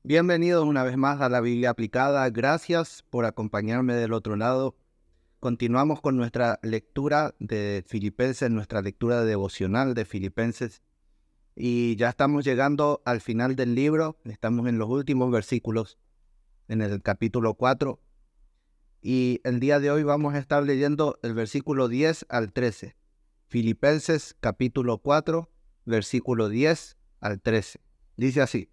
Bienvenidos una vez más a la Biblia aplicada. Gracias por acompañarme del otro lado. Continuamos con nuestra lectura de Filipenses, nuestra lectura devocional de Filipenses. Y ya estamos llegando al final del libro. Estamos en los últimos versículos, en el capítulo 4. Y el día de hoy vamos a estar leyendo el versículo 10 al 13. Filipenses capítulo 4, versículo 10 al 13. Dice así: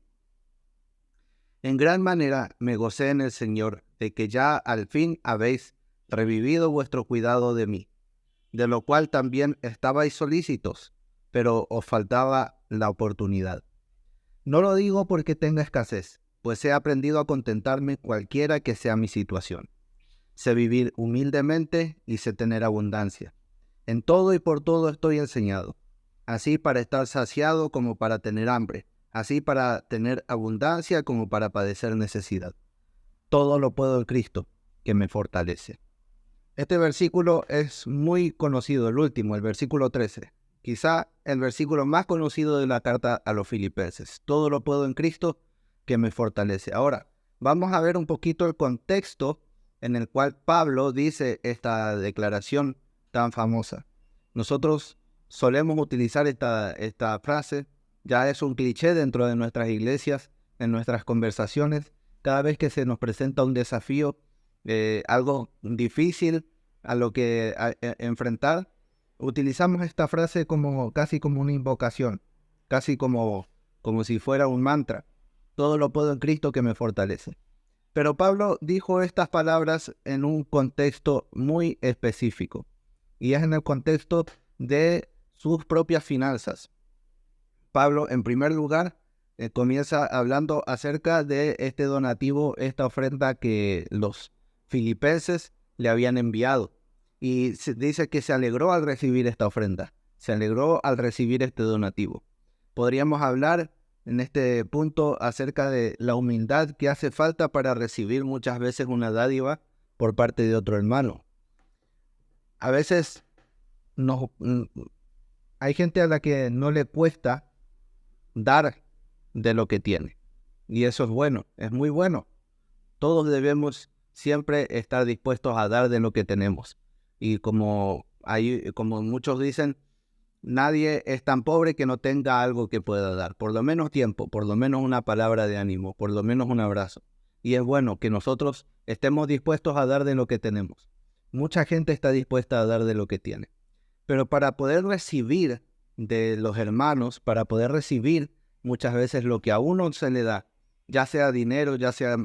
En gran manera me gocé en el Señor de que ya al fin habéis revivido vuestro cuidado de mí, de lo cual también estabais solícitos, pero os faltaba la oportunidad. No lo digo porque tenga escasez, pues he aprendido a contentarme cualquiera que sea mi situación. Sé vivir humildemente y sé tener abundancia. En todo y por todo estoy enseñado, así para estar saciado como para tener hambre, así para tener abundancia como para padecer necesidad. Todo lo puedo en Cristo, que me fortalece. Este versículo es muy conocido, el último, el versículo 13. Quizá el versículo más conocido de la carta a los Filipenses. Todo lo puedo en Cristo, que me fortalece. Ahora, vamos a ver un poquito el contexto en el cual Pablo dice esta declaración tan famosa. Nosotros solemos utilizar esta frase, ya es un cliché dentro de nuestras iglesias, en nuestras conversaciones. Cada vez que se nos presenta un desafío, algo difícil a lo que enfrentar, utilizamos esta frase casi como una invocación, casi como si fuera un mantra. Todo lo puedo en Cristo que me fortalece. Pero Pablo dijo estas palabras en un contexto muy específico, y es en el contexto de sus propias finanzas. Pablo, en primer lugar, comienza hablando acerca de este donativo, esta ofrenda que los filipenses le habían enviado. Y dice que se alegró al recibir esta ofrenda, se alegró al recibir este donativo. Podríamos hablar en este punto acerca de la humildad que hace falta para recibir muchas veces una dádiva por parte de otro hermano. A veces hay gente a la que no le cuesta dar de lo que tiene. Y eso es bueno, es muy bueno. Todos debemos siempre estar dispuestos a dar de lo que tenemos. Y como muchos dicen, nadie es tan pobre que no tenga algo que pueda dar. Por lo menos tiempo, por lo menos una palabra de ánimo, por lo menos un abrazo. Y es bueno que nosotros estemos dispuestos a dar de lo que tenemos. Mucha gente está dispuesta a dar de lo que tiene. Pero para poder recibir de los hermanos, para poder recibir muchas veces lo que a uno se le da, ya sea dinero, ya sea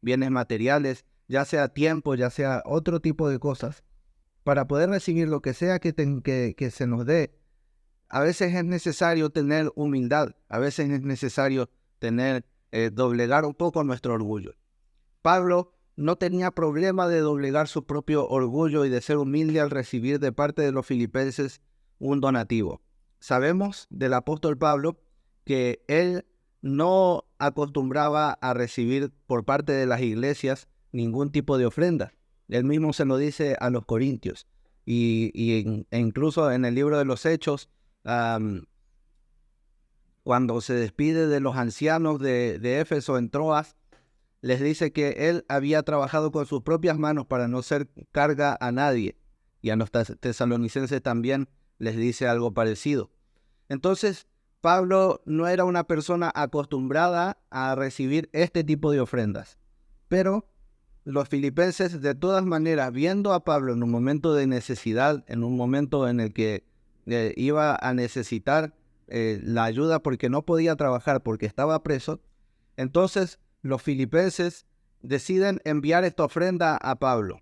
bienes materiales, ya sea tiempo, ya sea otro tipo de cosas, para poder recibir lo que sea que se nos dé, a veces es necesario tener humildad, a veces es necesario doblegar un poco nuestro orgullo. Pablo no tenía problema de doblegar su propio orgullo y de ser humilde al recibir de parte de los filipenses un donativo. Sabemos del apóstol Pablo que él no acostumbraba a recibir por parte de las iglesias ningún tipo de ofrenda. Él mismo se lo dice a los corintios. E incluso en el libro de los Hechos, cuando se despide de los ancianos de Éfeso en Troas, les dice que él había trabajado con sus propias manos para no ser carga a nadie. Y a los tesalonicenses también les dice algo parecido. Entonces, Pablo no era una persona acostumbrada a recibir este tipo de ofrendas. Pero los filipenses, de todas maneras, viendo a Pablo en un momento de necesidad, en un momento en el que iba a necesitar la ayuda porque no podía trabajar, porque estaba preso, entonces los filipenses deciden enviar esta ofrenda a Pablo.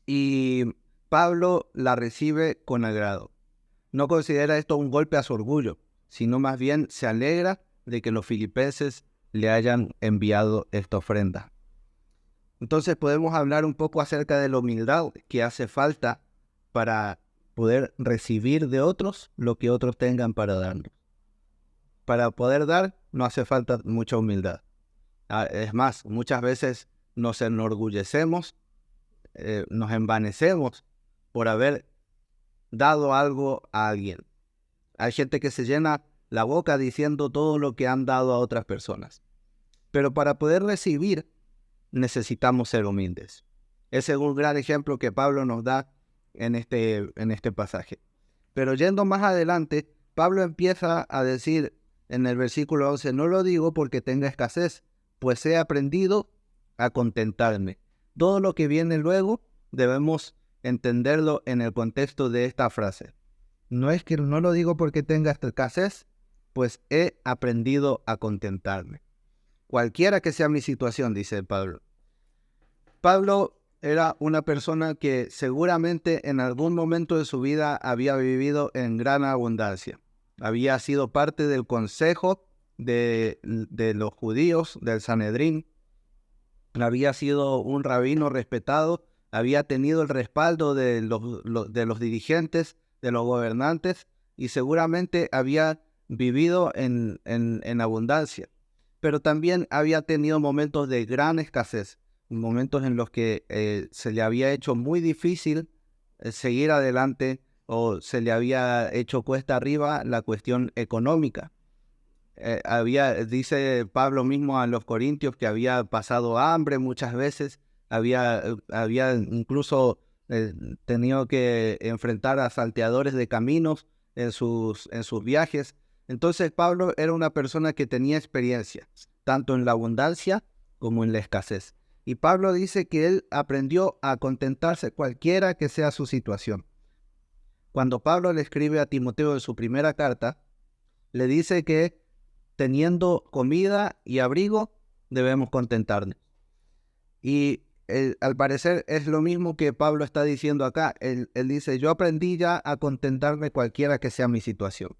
Y Pablo la recibe con agrado. No considera esto un golpe a su orgullo, sino más bien se alegra de que los filipenses le hayan enviado esta ofrenda. Entonces podemos hablar un poco acerca de la humildad que hace falta para poder recibir de otros lo que otros tengan para darnos. Para poder dar no hace falta mucha humildad. Es más, muchas veces nos enorgullecemos, nos envanecemos por haber dado algo a alguien. Hay gente que se llena la boca diciendo todo lo que han dado a otras personas. pero para poder recibir necesitamos ser humildes. Ese es un gran ejemplo que Pablo nos da en este pasaje. Pero yendo más adelante, Pablo empieza a decir en el versículo 11, no lo digo porque tenga escasez, pues he aprendido a contentarme. Todo lo que viene luego debemos entenderlo en el contexto de esta frase. No es que no lo digo porque tenga escasez, pues he aprendido a contentarme. Cualquiera que sea mi situación, dice Pablo. Pablo era una persona que seguramente en algún momento de su vida había vivido en gran abundancia. Había sido parte del consejo de los judíos, del Sanedrín. Había sido un rabino respetado. Había tenido el respaldo de los dirigentes, de los gobernantes, y seguramente había vivido en abundancia. Pero también había tenido momentos de gran escasez, momentos en los que se le había hecho muy difícil seguir adelante o se le había hecho cuesta arriba la cuestión económica. Dice Pablo mismo a los corintios que había pasado hambre muchas veces, había incluso tenido que enfrentar a salteadores de caminos en sus viajes. Entonces Pablo era una persona que tenía experiencia, tanto en la abundancia como en la escasez. Y Pablo dice que él aprendió a contentarse cualquiera que sea su situación. Cuando Pablo le escribe a Timoteo en su primera carta, le dice que teniendo comida y abrigo debemos contentarnos. Y al parecer es lo mismo que Pablo está diciendo acá. Él dice, yo aprendí ya a contentarme cualquiera que sea mi situación.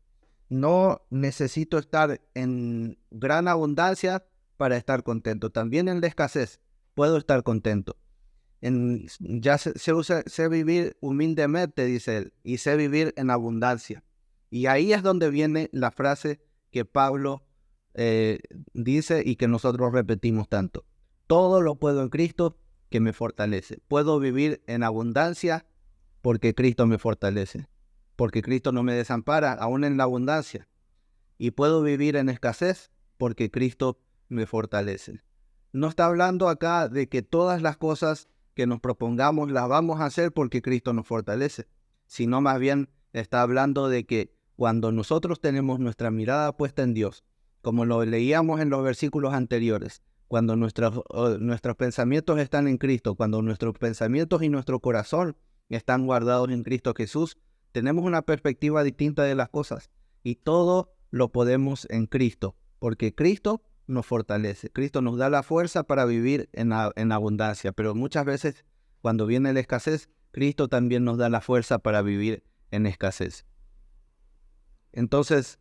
No necesito estar en gran abundancia para estar contento. También en la escasez puedo estar contento. Ya sé vivir humildemente, dice él, y sé vivir en abundancia. Y ahí es donde viene la frase que Pablo dice y que nosotros repetimos tanto. Todo lo puedo en Cristo que me fortalece. Puedo vivir en abundancia porque Cristo me fortalece. Porque Cristo no me desampara, aún en la abundancia. Y puedo vivir en escasez porque Cristo me fortalece. No está hablando acá de que todas las cosas que nos propongamos las vamos a hacer porque Cristo nos fortalece, sino más bien está hablando de que cuando nosotros tenemos nuestra mirada puesta en Dios, como lo leíamos en los versículos anteriores, cuando nuestros pensamientos están en Cristo, cuando nuestros pensamientos y nuestro corazón están guardados en Cristo Jesús, tenemos una perspectiva distinta de las cosas y todo lo podemos en Cristo, porque Cristo nos fortalece. Cristo nos da la fuerza para vivir en abundancia, pero muchas veces cuando viene la escasez, Cristo también nos da la fuerza para vivir en escasez. Entonces,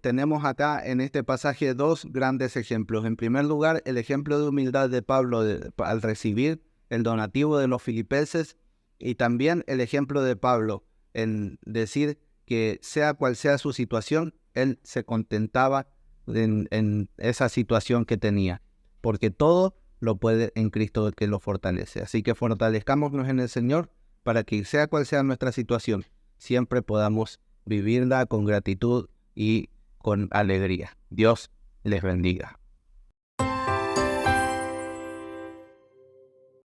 tenemos acá en este pasaje dos grandes ejemplos. En primer lugar, el ejemplo de humildad de Pablo al recibir el donativo de los filipenses, y también el ejemplo de Pablo en decir que sea cual sea su situación, él se contentaba en esa situación que tenía, porque todo lo puede en Cristo que lo fortalece. Así que fortalezcámonos en el Señor para que sea cual sea nuestra situación, siempre podamos vivirla con gratitud y con alegría. Dios les bendiga.